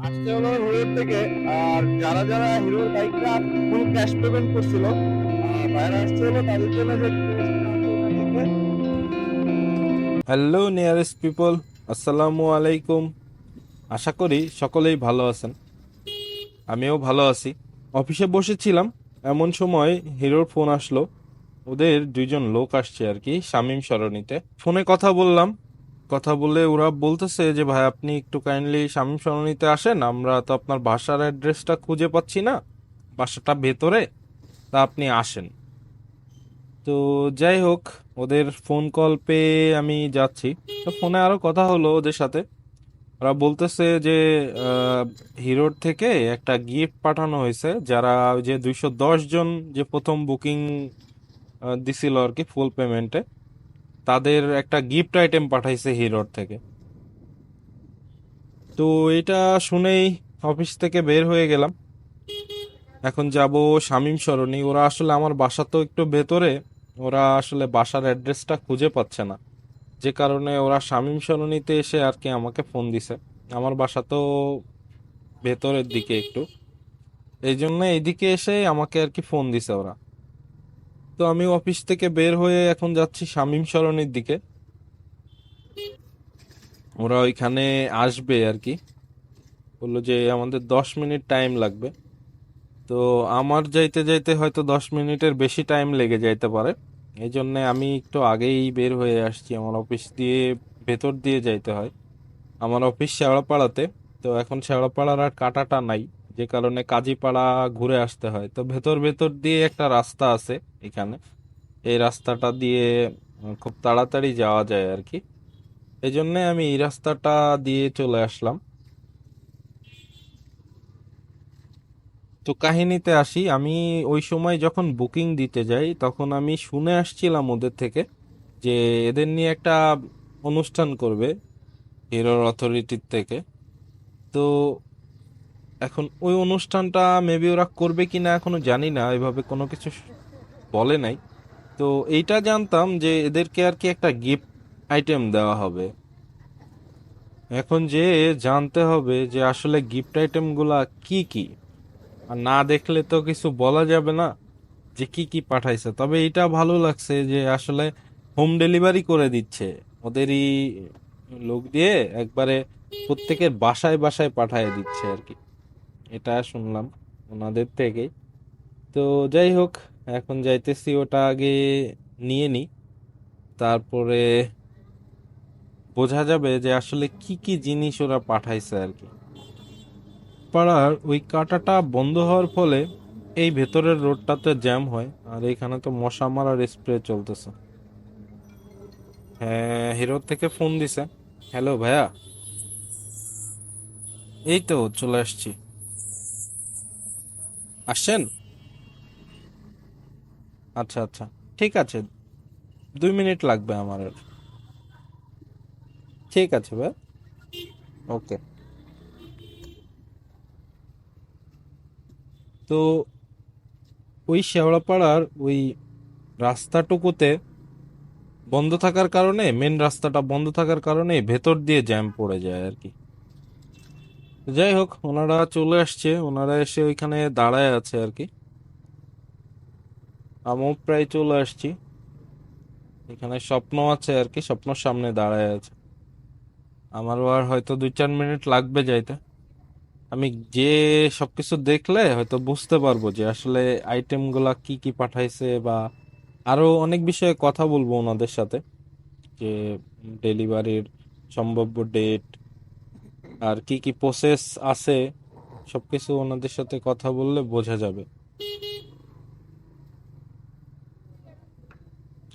আসছে হলো হিরোর থেকে। আর যারা যারা হিরোর বাইকটা ফুল ক্যাশ পেমেন্ট করছিল, ভাইরা আসছে হলো তাদের জন্য যে রিকোয়েস্টটা আছে ওটা দিতে। হ্যালো নিয়ারেস্ট পিপল, আসসালামু আলাইকুম। আশা করি সকলেই ভালো আছেন। আমিও ভালো আছি। অফিসে বসেছিলাম, এমন সময় হিরোর ফোন আসলো। ওদের দুইজন লোক আসছে আর কি, শামীম সরণিতে। ফোনে কথা বললাম, কথা বলে ওরা বলতেছে যে ভাই আপনি একটু কাইন্ডলি শামীম সরণিতে আসেন, আমরা তো আপনার বাসার অ্যাড্রেসটা খুঁজে পাচ্ছি না, বাসাটা ভেতরে, তা আপনি আসেন। তো যাই হোক, ওদের ফোন কল পেয়ে আমি যাচ্ছি। তো ফোনে আরো কথা হলো ওদের সাথে। ওরা বলতেছে যে আহ, হিরোর থেকে একটা গিফট পাঠানো হয়েছে, যারা ওই যে 210 জন যে প্রথম বুকিং দিছিল আর কি ফুল পেমেন্টে, তাদের একটা গিফট আইটেম পাঠাইছে হিরোর থেকে। তো এটা শুনেই অফিস থেকে বের হয়ে গেলাম। এখন যাব শামীম সরণি। ওরা আসলে আমার বাসা তো একটু ভেতরে, ওরা আসলে বাসার অ্যাড্রেসটা খুঁজে পাচ্ছে না, যে কারণে ওরা শামীম সরণিতে এসে আর কি আমাকে ফোন দিছে। আমার বাসা তো ভেতরের দিকে একটু, এই জন্য এইদিকে এসে আমাকে আর কি ফোন দিছে ওরা। তো আমি অফিস থেকে বের হয়ে এখন যাচ্ছি শামীম সরণির দিকে। ওরা ওইখানে আসবে আর কি, বললো যে আমাদের 10 মিনিট টাইম লাগবে। তো আমার যাইতে যাইতে হয়তো 10 মিনিটের বেশি টাইম লেগে যাইতে পারে। এই জন্য আমি একটু আগেই বের হয়ে আসছি, আমার অফিস দিয়ে ভেতর দিয়ে যাইতে হয়। আমার অফিস শেওড়াপাড়াতে। তো এখন শেওড়াপাড়ার আর কাঁটাটা নাই, যে কারণে কাজীপাড়া ঘুরে আসতে হয়। তো ভেতর ভেতর দিয়ে একটা রাস্তা আছে এখানে, এই রাস্তাটা দিয়ে খুব তাড়াতাড়ি যাওয়া যায় আর কি। এই জন্য আমি এই রাস্তাটা দিয়ে চলে আসলাম। তো কাহিনীতে আসি, আমি ওই সময় যখন বুকিং দিতে যাই তখন আমি শুনে আসছিলাম ওদের থেকে যে এদের নিয়ে একটা অনুষ্ঠান করবে হিরোর অথরিটির থেকে। তো এখন ওই অনুষ্ঠানটা মেবি ওরা করবে কিনা এখনো জানি না, এভাবে কোনো কিছু বলে নাই। তো এইটা জানতাম যে এদেরকে আর কি একটা গিফট আইটেম দেওয়া হবে। এখন যে জানতে হবে যে আসলে গিফট আইটেম গুলা কি কি, আর না দেখলে তো কিছু বলা যাবে না যে কি কি পাঠাইছে। তবে এটা ভালো লাগছে যে আসলে হোম ডেলিভারি করে দিচ্ছে ওদেরই লোক দিয়ে, একবারে প্রত্যেকের বাসায় বাসায় পাঠায় দিচ্ছে আর কি। এটা শুনলাম ওনাদের থেকেই। তো যাই হোক, এখন যাইতেছি, ওটা আগে নিয়ে নি, তারপরে বোঝা যাবে যে আসলে কি কি জিনিস ওরা পাঠাইছে আর কি। পাড়ার ওই কাঁটাটা বন্ধ হওয়ার ফলে এই ভেতরের রোডটাতে জ্যাম হয়, আর এখানে তো মশা মারার স্প্রে চলতেছে। হ্যাঁ, হিরো থেকে ফোন দিছে। হ্যালো ভাইয়া, এই তো চলে আসছি। আসছেন? আচ্ছা আচ্ছা, ঠিক আছে, 2 মিনিট লাগবে আমার আর। ঠিক আছে ভাই, ওকে। তো ওই শেওড়াপাড়ার ওই রাস্তাটুকুতে বন্ধ থাকার কারণে, মেন রাস্তাটা বন্ধ থাকার কারণে ভেতর দিয়ে জ্যাম পড়ে যায় আর কি। যাই হোক, ওনারা চলে আসছে, ওনারা এসে ওইখানে দাঁড়ায় আছে আর কি। আমিও প্রায় চলে আসছি। এখানে স্বপ্ন আছে আর কি, স্বপ্নর সামনে দাঁড়ায় আছে। আমারও আর হয়তো 2-4 মিনিট লাগবে যাইতে। আমি যে সবকিছু দেখলে হয়তো বুঝতে পারবো যে আসলে আইটেম গুলা কি কি পাঠাইছে, বা আরো অনেক বিষয়ে কথা বলবো ওনাদের সাথে, যে ডেলিভারির সম্ভাব্য ডেট আর কি কি প্রসেস আছে, সবকিছু ওনাদের সাথে কথা বললে বোঝা যাবে।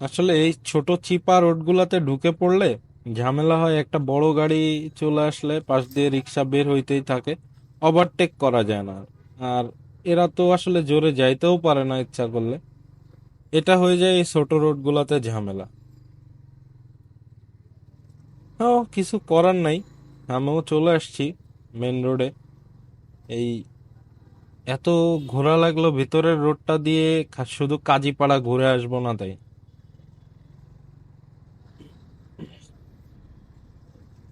আসলে এই ছোট চিপা রোড গুলাতে ঢুকে পড়লে ঝামেলা হয়, একটা বড় গাড়ি চলে আসলে পাশ দিয়ে রিক্সা বের হইতেই থাকে, ওভারটেক করা যায় না। আর এরা তো আসলে জোরে যাইতেও পারে না ইচ্ছা করলে। এটা হয়ে যায় এই ছোট রোড গুলাতে ঝামেলা। ও, কিছু করার নাই, আমিও চলে আসছি মেন রোডে। এই এত ঘোরা লাগলো ভিতরের রোডটা দিয়ে, শুধু কাজীপাড়া ঘুরে আসবো না, তাই।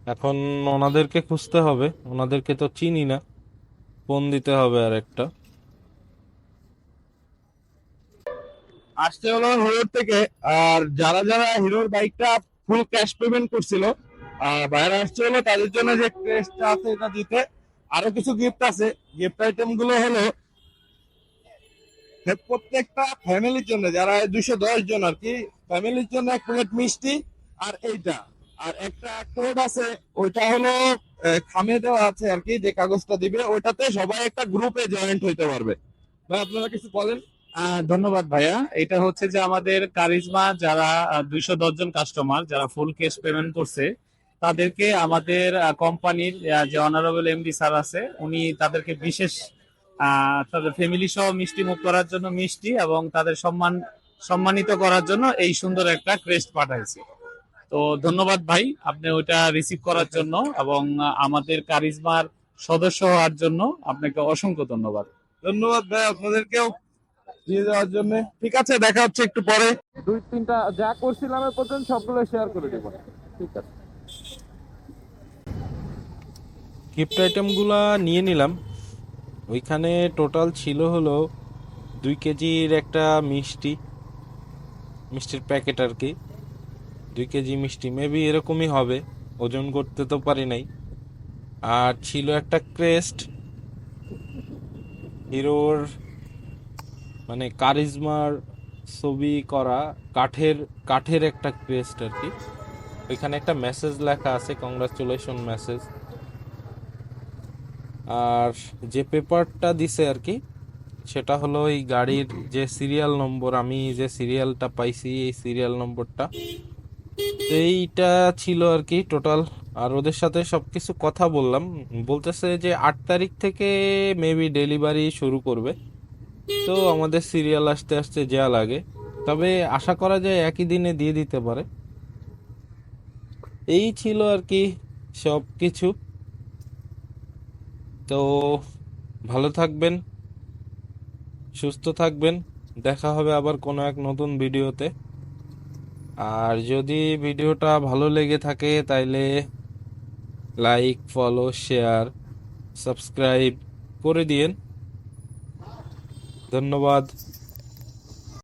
এখন ওনাদেরকে খুঁজতে হবে, ওনাদেরকে তো চিনি না, ফোন দিতে হবে আর একটা। আসতে হলো হিরোর থেকে। আর যারা যারা হিরোর বাইকটা ফুল ক্যাশ পেমেন্ট করছিল, বাইরে আসতে হলো তাদের জন্য যে ক্রেস্টটা আছে এটা দিতে। আরো কিছু গিফট আছে। গিফট আইটেম গুলো হলো প্রত্যেকটা ফ্যামিলির জন্য, যারা 210 জন আর কি, ফ্যামিলির জন্য এক প্লেট মিষ্টি। আর এইটা, আর একটা কোড আছে, ওইটা হলো খামে দেওয়া আছে আর কি, যে কাগজটা দিবে ওইটাতে সবাই একটা গ্রুপে জয়েন্ট হইতে পারবে। ভাই আপনারা কিছু বলেন। ধন্যবাদ ভাইয়া। এটা হচ্ছে যে আমাদের কারিজমা যারা 210 জন কাস্টমার যারা ফুল ক্যাশ পেমেন্ট করছে, তাদেরকে আমাদের কোম্পানির যে অনারেবল এমডি স্যার আছে, উনি তাদেরকে বিশেষ তাদের ফ্যামিলি সহ মিষ্টি মুখ করার জন্য মিষ্টি এবং তাদের সম্মানিত করার জন্য এই সুন্দর একটা ক্রেস্ট পাঠাইছে। তো ধন্যবাদ ভাই, আপনি ওইটা রিসিভ করার জন্য এবং আমাদের কারিজমার সদস্য হওয়ার জন্য আপনাকে অসংখ্য ধন্যবাদ। ধন্যবাদ ভাই আপনাদেরকেও দিয়ে দেওয়ার জন্য। ঠিক আছে, দেখা হচ্ছে একটু পরে। 2-3টা যা করছিলাম এ পর্যন্ত সবগুলো শেয়ার করে দেবো। ঠিক আছে, গিফট আইটেমগুলো নিয়ে নিলাম। ওইখানে টোটাল ছিল হলো 2 কেজির একটা মিষ্টি, মিষ্টির প্যাকেট আর কি। 2 কেজি মিষ্টি মেবি এরকমই হবে, ওজন করতে তো পারি নাই। আর ছিল একটা ক্রেস্ট, হিরোর মানে কারিজমার ছবি করা কাঠের কাঠের একটা ক্রেস্ট আর কি। ওইখানে একটা মেসেজ লেখা আছে, কংগ্রাচুলেশন মেসেজ। আর যে পেপারটা দিছে আর কি, সেটা হলো এই গাড়ির যে সিরিয়াল নম্বর, আমি যে সিরিয়ালটা পাইছি এই সিরিয়াল নম্বরটা, এইটা ছিল আর কি টোটাল। আর ওদের সাথে সবকিছু কথা বললাম, বলতেছে যে 8 তারিখ থেকে মেবি ডেলিভারি শুরু করবে। তো আমাদের সিরিয়াল আসতে আসতে যা লাগে, তবে আশা করা যায় একই দিনে দিয়ে দিতে পারে। এই ছিল আর কি সব কিছু। তো ভালো থাকবেন, সুস্থ থাকবেন, দেখা হবে আবার কোনো এক নতুন ভিডিওতে। আর যদি ভিডিওটা ভালো লেগে থাকে তাইলে লাইক, ফলো, শেয়ার, সাবস্ক্রাইব করে দিয়েন। ধন্যবাদ।